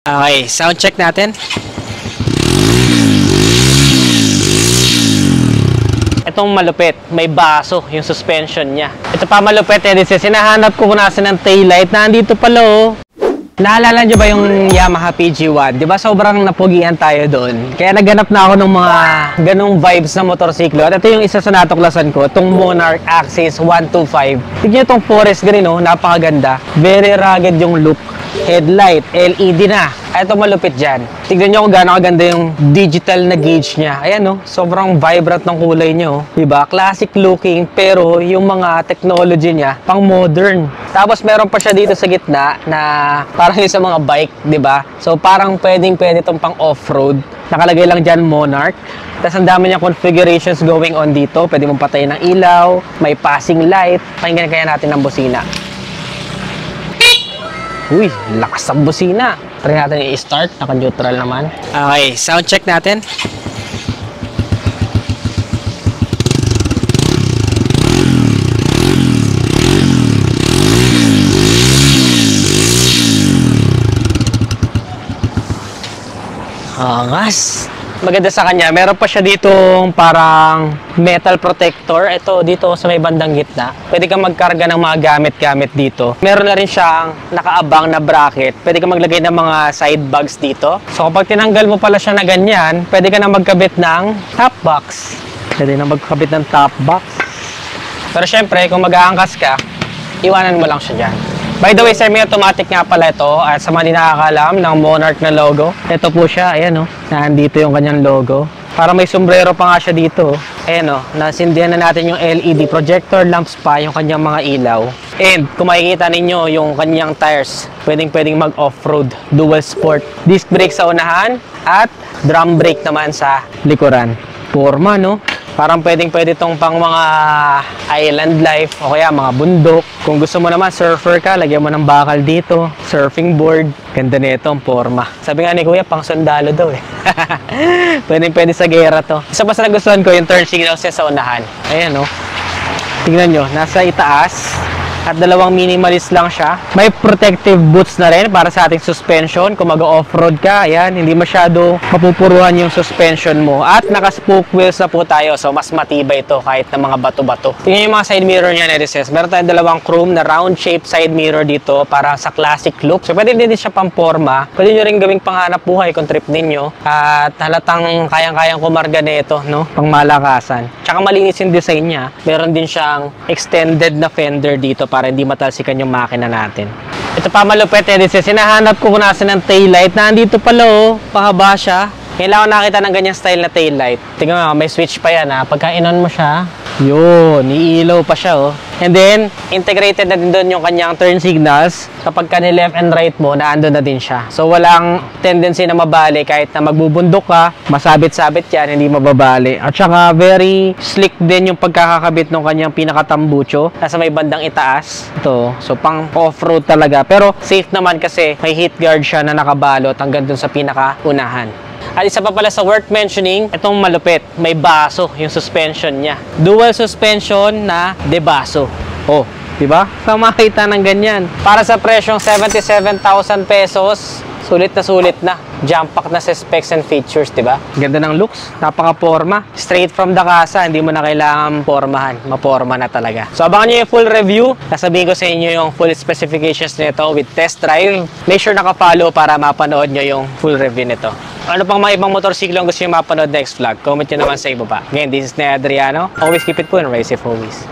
Okay, sound check natin. Itong malupit, may baso yung suspension niya. Ito pa malupit, sinahanap ko kung nasa ng taillight. Nandito pala oh. Naalala nyo ba yung Yamaha PG1? Di ba sobrang napugian tayo doon? Kaya naghanap na ako ng mga ganong vibes na motorsiklo. At ito yung isa sa natuklasan ko, itong Monarch Axis 125. Tignan itong forest green oh, napakaganda. Very rugged yung look. Headlight, LED na. Ito malupit dyan. Tignan nyo kung gaano kaganda yung digital na gauge niya. Ayan oh, sobrang vibrant ng kulay niya oh. Diba? Classic looking, pero yung mga technology niya, pang modern. Tapos meron pa siya dito sa gitna na parang yung sa mga bike, diba? So parang pwede itong pang off-road. Nakalagay lang dyan Monarch. Tapos ang dami niya configurations going on dito. Pwede mong patayin ng ilaw, may passing light. Pakinggan kaya natin ng busina. Uy, lakas ng busina. Try natin i-start. Naka-neutral naman. Okay, sound check natin. Angas. Maganda sa kanya, meron pa siya ditong parang metal protector. Ito dito sa may bandang gitna. Pwede kang magkarga ng mga gamit-gamit dito. Meron na rin siyang nakaabang na bracket. Pwede kang maglagay ng mga side bags dito. So kapag tinanggal mo pala siya na ganyan, pwede ka na magkabit ng top box. Pwede na magkabit ng top box. Pero syempre, kung mag-aangkas ka, iwanan mo lang siya dyan. By the way, semi-automatic nga pala ito at sa mga di nakakalam ng Monarch na logo. Ito po siya, ayan o, nandito yung kanyang logo. Para may sombrero pa nga siya dito. Ayan o, nasindihan na natin yung LED projector lamps pa, yung kanyang mga ilaw. And kung makikita ninyo yung kanyang tires, pwedeng mag-off-road, dual sport. Disc brake sa unahan at drum brake naman sa likuran. Forma no? Parang pwede itong pang mga island life o kaya mga bundok. Kung gusto mo naman surfer ka, lagyan mo ng bakal dito, surfing board. Ganda nito ang forma. Sabi nga ni Kuya, pang sundalo daw eh. Pwede sa gera to. Isa pa sa nagustuhan ko yung turn signals sa unahan. Ayan o. Tingnan nyo, nasa itaas. At dalawang minimalist lang siya. May protective boots na rin para sa ating suspension. Kung mag-off-road ka, ayan, hindi masyado mapupuruhan yung suspension mo. At naka-spoke wheels na po tayo. So, mas matibay ito kahit na mga bato-bato. Tingnan yung mga side mirror niya, Nerices. Meron tayong dalawang chrome na round-shaped side mirror dito para sa classic look. So, pwede din siya pang forma. Pwede nyo rin gawing panghanap buhay kung trip ninyo. At halatang kayang-kayang kumarga nito, no? Pang malakasan. Tsaka malinis yung design niya. Meron din siyang extended na fender dito para hindi matalsikan yung makina natin. Ito pa malupit sinahanap ko kung nasa ng taillight. Nandito pala oh, pahaba siya. Kailangan nakita ng ganyang style na taillight. Tingnan mo, may switch pa yan ha. Pagka inon mo siya, yun, iilaw pa siya oh. And then, integrated na din doon yung kanyang turn signals. Kapag ka ni left and right mo, naandun na din siya. So, walang tendency na mabali kahit na magbubundok ka, masabit-sabit yan, hindi mababali. At saka, very slick din yung pagkakakabit ng kanyang pinakatambucho. Nasa may bandang itaas. Ito. So, pang off-road talaga. Pero, safe naman kasi may heat guard siya na nakabalot hanggang dun sa pinakaunahan. At isa pa pala sa worth mentioning, itong malupit, may baso yung suspension niya. Dual suspension na debaso. Oh, di ba? So makita ng ganyan. Para sa presyong 77,000 pesos, sulit na. Jump pack na sa specs and features, di ba? Ganda ng looks, napaka-forma. Straight from the casa, hindi mo na kailangan pormahan. Maporma na talaga. So abangan nyo yung full review. Sasabihin ko sa inyo yung full specifications nito with test drive. Make sure naka-follow para mapanood nyo yung full review nito. Ano pang mga ibang motorsiklo ang gusto nyo mapanood next vlog? Comment nyo naman sa ibaba. Again, this is Ned Adriano. Always keep it cool and ride safe always.